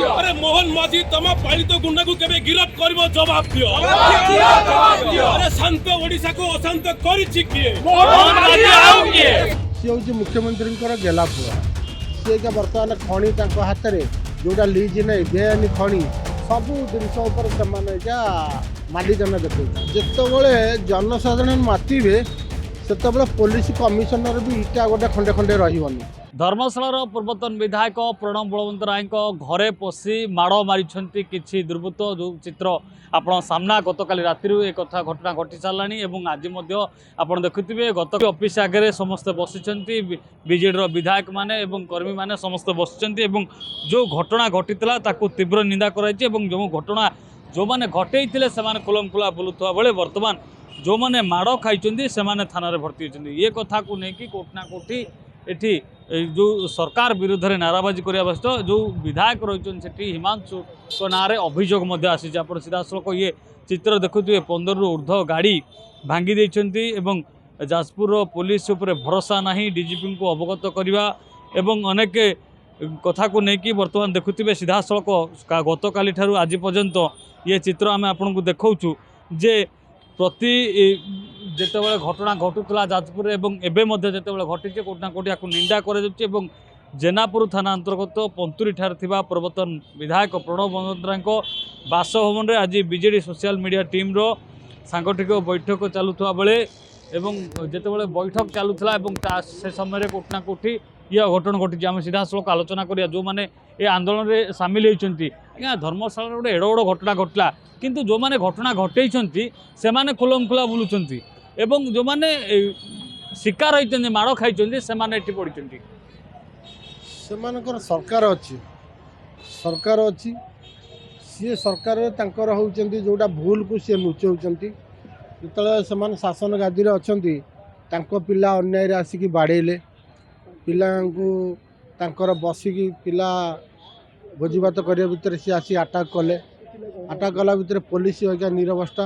अरे मोहन माझी तमा पालित गुंडा को केबे गिरफ्त करबो जवाब दियो अरे शांत ओडिसा को अशांत करिछि किए मोहन माझी आउ किए सी हूँ मुख्यमंत्री गेला पुआ सी क्या बर्तमान खणी हाथ में जोटा लीज नहीं बेआईन खणी सबू जिनस मालिकाना देखो जिते जनसाधारण मातिबे से पुलिस कमिशनर भी इटा गोटे खंडे खंडे रही धर्मशालार पूर्वतन विधायक प्रणव बलवंत राय घरे पशि माड़ मारी किसी दुर्बृत्त जो चित्र आपण सामना गतकाली राति एक कथा घटना घटी सारा आज आप देखुवे गत ऑफिस आगे समस्ते बसी बीजेडी विधायक माने कर्मी माने समस्ते बसी जो घटना घटी तीव्र निंदा कराई जो घटना जो मैंने घटे से खुलम खुला बुलुवा बेले बर्तमान जो मैंने माड़ खाई से थाना भर्ती होती ये कथा को लेकिन कोटना कोठी एठी जो सरकार विरुद्ध में नाराबाजी करने व्यस्त जो विधायक रही हिमांशु को ना अभियोग आसी आप सीधा सड़क ये चित्र देखुए 15 रु ऊर्ध्व गाड़ी भांगी देइछंती एवं जाजपुर पुलिस उपर भरोसा नहीं डीजीपी को अवगत करवा एवं अनेक कथा को लेकिन बर्तमान देखुए सीधा सड़क गत काली ठारू आज पर्यंत ये चित्र आम आपको देखु जे प्रति जितेबाला घटना घटुला जाजपुर एवं एवं जितेबाला घटी कोटना कोटी या निंदा कर जेनापुर थाना अंतर्गत पंतुरी ठार थिबा पूर्वतन विधायक प्रणव बलवंत राय बासभवन में आज बीजेडी सोशल मीडिया टीम रो सांगठिक बैठक चलुवा बेले जितेबाला बैठक चलुला से समय कोटना कोठी ये अघटन घटी आम सीधा सड़क आलोचना करिया जो मैंने ये आंदोलन में सामिल होती आज्ञा धर्मशाला गोटे एड़ बड़ घटना घटला किंतु जो मैंने घटना घटे से माने खुलम खुला बुलूं एवं जो मैंने शिकार होती माड़ खाई से पड़ी सरकार अच्छी सी सरकार होती जोटा भूल को सी लुचाऊँच जो शासन गादी अच्छा पिला अन्याय आसिक बाड़ेले पिला बसिकी पिला भोजीभात करने भितर सी आसी अटाक कले अटाक कला भितर पुलिस अगर नीरवस्था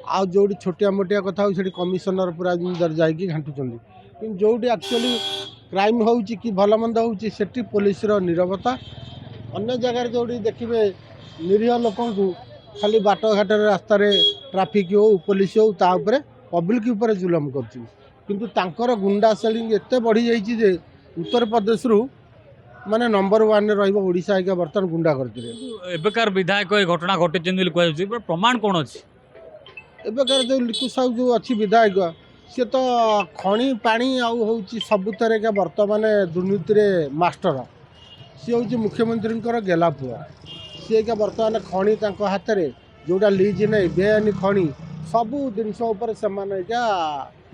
आ जो छोटिया मोटिया कथा हो कमिशनर पूरा जाकि घाटुंट कि जो एक्चुअली क्राइम हो भल मंद होती पुलिस नीरवता अन्य जगार जो देखिए निरीह लोक खाली बाटघाट रास्त ट्राफिक हो पुलिस हो पब्लिक उपर जुलम कर गुंडा सेलिंग एत बढ़ी जाइए उत्तर प्रदेश रु माने नंबर 1 ओडिशा आज्ञा बर्तमान गुंडा एबेकार विधायक ये घटना घटी प्रमाण कौन अच्छी एबेकार जो लिकु साहू जो अच्छी विधायक सी तो खणी पानी आउ सबुतर क्या बर्तमान दुर्नीति मास्टर सी हूँ मुख्यमंत्री गेला पुआ सी क्या बर्तमान खणी हाथ में जोटा लीज नहीं बेआईन खणी सबू जिनस क्या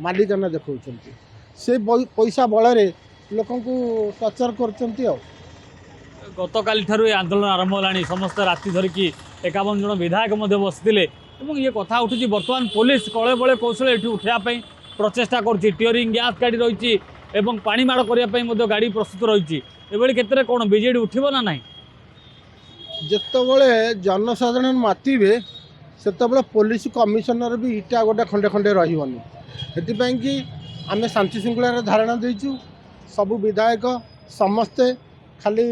मालिकाना देखा से पैसा बल लोक टर्चर कर गत काली ठारू आंदोलन आरंभ होलानी समस्त राति धरिकी 51 जन विधायक बसते ये कथा उठुची बर्तमान पुलिस कले बड़े कौशल ये उठाई प्रचेषा कर टीयरिंग गैस गाड़ी रही पानी माड़ करने गाड़ी प्रस्तुत रही केतरे कौन बीजेडी उठिबो ना नहीं जितेबाला जनसाधारण मातिबे से पुलिस कमिशनर भी इटा गोटे खंडे खंडे रही कि आम शांति श्रृंखलार धारणा देचु सबू विधायक समस्ते खाली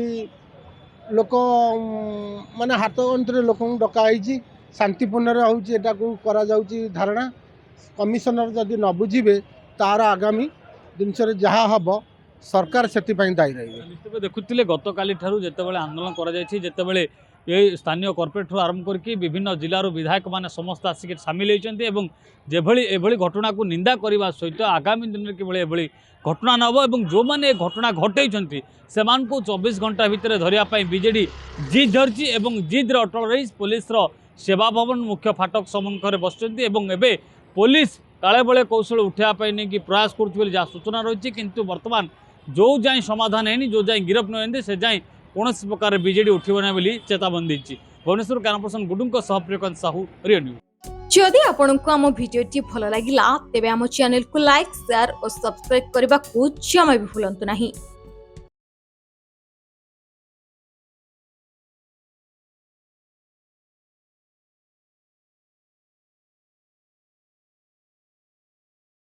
लोक माने हाथ गंतरे लोक डकाई शांतिपूर्ण होटा धारणा कमिशनर जदि न बुझे तार आगामी जिनस जहाँ हम सरकार से दायी रही देखुले गत काली ठारू जितेबाला आंदोलन कर ये स्थानीय कॉर्पोरेट आरंभ करके विभिन्न जिलार विधायक माने समस्त आसिक सामिल होती एभली घटना को निंदा करने सहित आगामी दिन में किभली एभली घटना न हो जो मैंने घटना घटे से 24 घंटा भितर धरियापाई बीजेडी जिद धरती जिद्रे अटल रही पुलिस सेवा भवन मुख्य फाटक सम्मुखें बसुँच पुलिस काले बड़े कौशल उठाई नहीं कि प्रयास कर जहाँ सूचना रही किंतु वर्तमान जो जाए समाधान है जो जाए गिरफ्त न से जाए कौन प्रकार बीजेडी उठिब ना चेतावनी देती भुवनेश्वर कैमरापर्सन गुडुंको सह प्रियकांत साहू रियो न्यूज। जदि आपंक आम भिडी भल लगा तेब आम चैनल को लाइक शेयर और सब्सक्राइब करने को जमा भी भूलु नहीं।